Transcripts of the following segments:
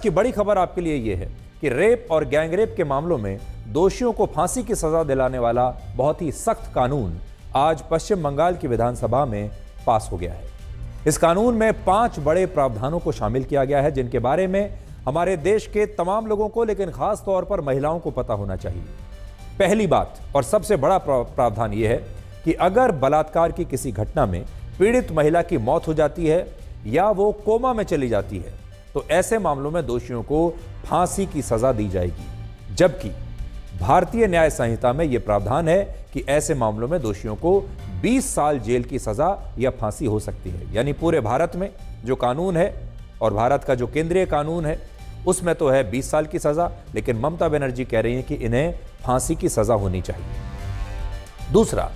की बड़ी खबर आपके लिए यह है कि रेप और गैंगरेप के मामलों में दोषियों को फांसी की सजा दिलाने वाला बहुत ही सख्त कानून आज पश्चिम बंगाल की विधानसभा में पास हो गया है। इस कानून में 5 बड़े प्रावधानों को शामिल किया गया है, जिनके बारे में हमारे देश के तमाम लोगों को, लेकिन खास तौर पर महिलाओं को पता होना चाहिए। पहली बात और सबसे बड़ा प्रावधान यह है कि अगर बलात्कार की किसी घटना में पीड़ित महिला की मौत हो जाती है या वो कोमा में चली जाती है, तो ऐसे मामलों में दोषियों को फांसी की सजा दी जाएगी। जबकि भारतीय न्याय संहिता में यह प्रावधान है कि ऐसे मामलों में दोषियों को 20 साल जेल की सजा या फांसी हो सकती है। यानी पूरे भारत में जो कानून है और भारत का जो केंद्रीय कानून है उसमें तो है 20 साल की सजा, लेकिन ममता बनर्जी कह रही हैं कि इन्हें फांसी की सजा होनी चाहिए। दूसरा,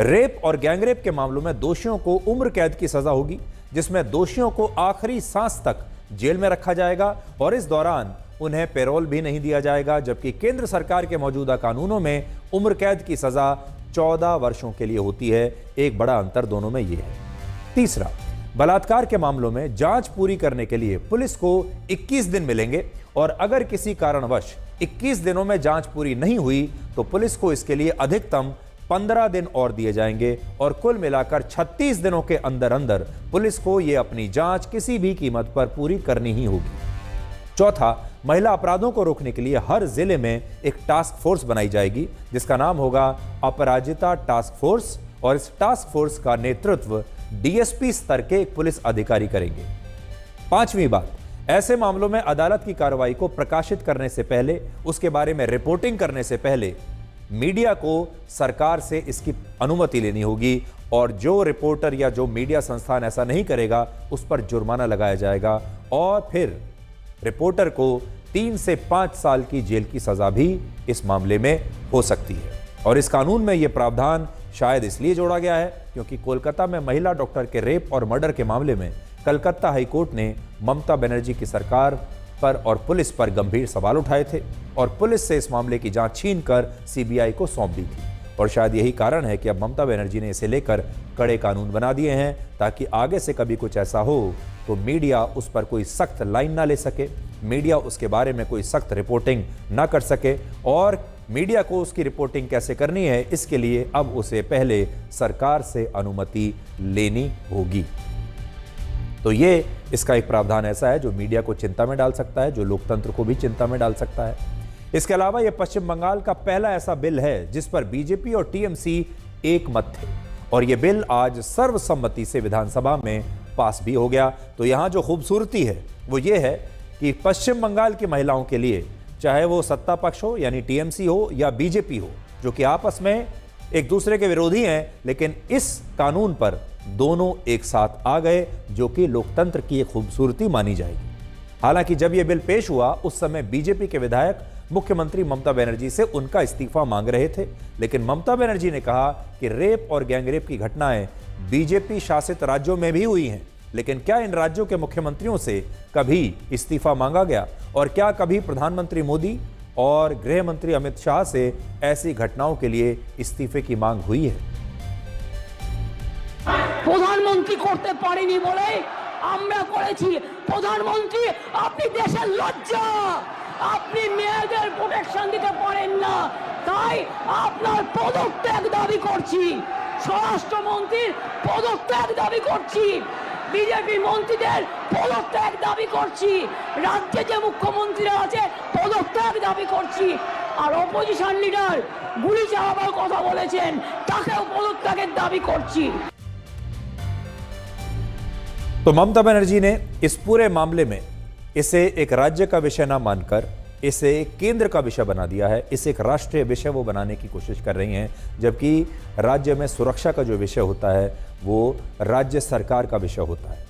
रेप और गैंगरेप के मामलों में दोषियों को उम्र कैद की सजा होगी, जिसमें दोषियों को आखिरी सांस तक जेल में रखा जाएगा और इस दौरान उन्हें पैरोल भी नहीं दिया जाएगा। जबकि केंद्र सरकार के मौजूदा कानूनों में उम्र कैद की सजा 14 वर्षों के लिए होती है। एक बड़ा अंतर दोनों में यह है। तीसरा, बलात्कार के मामलों में जांच पूरी करने के लिए पुलिस को 21 दिन मिलेंगे और अगर किसी कारणवश 21 दिनों में जांच पूरी नहीं हुई तो पुलिस को इसके लिए अधिकतम 15 दिन और दिए जाएंगे और कुल मिलाकर 36 दिनों के अंदर अंदर पुलिस को यह अपनी जांच किसी भी कीमत पर पूरी करनी ही होगी। चौथा, महिला अपराधों को रोकने के लिए हर जिले में एक टास्क फोर्स बनाई जाएगी, जिसका नाम होगा अपराजिता टास्क फोर्स, और इस टास्क फोर्स का नेतृत्व डीएसपी स्तर के एक पुलिस अधिकारी करेंगे। पांचवी बात, ऐसे मामलों में अदालत की कार्रवाई को प्रकाशित करने से पहले, उसके बारे में रिपोर्टिंग करने से पहले मीडिया को सरकार से इसकी अनुमति लेनी होगी और जो रिपोर्टर या जो मीडिया संस्थान ऐसा नहीं करेगा उस पर जुर्माना लगाया जाएगा और फिर रिपोर्टर को 3 से 5 साल की जेल की सजा भी इस मामले में हो सकती है। और इस कानून में यह प्रावधान शायद इसलिए जोड़ा गया है क्योंकि कोलकाता में महिला डॉक्टर के रेप और मर्डर के मामले में कलकत्ता हाईकोर्ट ने ममता बनर्जी की सरकार पर और पुलिस पर गंभीर सवाल उठाए थे और पुलिस से इस मामले की जांच छीनकर सीबीआई को सौंप दी थी। और शायद यही कारण है कि अब ममता बनर्जी ने इसे लेकर कड़े कानून बना दिए हैं ताकि आगे से कभी कुछ ऐसा हो तो मीडिया उस पर कोई सख्त लाइन ना ले सके, मीडिया उसके बारे में कोई सख्त रिपोर्टिंग ना कर सके। और मीडिया को उसकी रिपोर्टिंग कैसे करनी है इसके लिए अब उसे पहले सरकार से अनुमति लेनी होगी। तो ये इसका एक प्रावधान ऐसा है जो मीडिया को चिंता में डाल सकता है, जो लोकतंत्र को भी चिंता में डाल सकता है। इसके अलावा यह पश्चिम बंगाल का पहला ऐसा बिल है जिस पर बीजेपी और टीएमसी एक मत थे और यह बिल आज सर्वसम्मति से विधानसभा में पास भी हो गया। तो यहां जो खूबसूरती है वो ये है कि पश्चिम बंगाल की महिलाओं के लिए, चाहे वो सत्ता पक्ष हो यानी टीएमसी हो या बीजेपी हो, जो कि आपस में एक दूसरे के विरोधी हैं, लेकिन इस कानून पर दोनों एक साथ आ गए, जो कि लोकतंत्र की एक खूबसूरती मानी जाएगी। हालांकि जब यह बिल पेश हुआ उस समय बीजेपी के विधायक मुख्यमंत्री ममता बनर्जी से उनका इस्तीफा मांग रहे थे, लेकिन ममता बनर्जी ने कहा कि रेप और गैंगरेप की घटनाएं बीजेपी शासित राज्यों में भी हुई हैं, लेकिन क्या इन राज्यों के मुख्यमंत्रियों से कभी इस्तीफा मांगा गया और क्या कभी प्रधानमंत्री मोदी और गृह मंत्री अमित शाह से ऐसी घटनाओं के लिए इस्तीफे की मांग हुई है? প্রধানমন্ত্রী করতে পারেনি বলে আমরা করেছি। প্রধানমন্ত্রী আপনি দেশের লজ্জা, আপনি মেয়েদের প্রোটেকশন দিতে পারেন না, তাই আপনার পদত্যাগ দাবি করছি। স্বরাষ্ট্রমন্ত্রীর পদত্যাগ দাবি করছি, বিজেপি মন্ত্রীদের পদত্যাগ দাবি করছি, রাজ্যে যে মুখ্যমন্ত্রীরা আছে পদত্যাগ দাবি করছি। আর অপোজিশন লিডার গুলি চালাবার কথা বলেছেন তাকেও পদত্যাগের দাবি করছি। तो ममता बनर्जी ने इस पूरे मामले में इसे एक राज्य का विषय ना मानकर इसे केंद्र का विषय बना दिया है। इसे एक राष्ट्रीय विषय वो बनाने की कोशिश कर रही हैं, जबकि राज्य में सुरक्षा का जो विषय होता है वो राज्य सरकार का विषय होता है।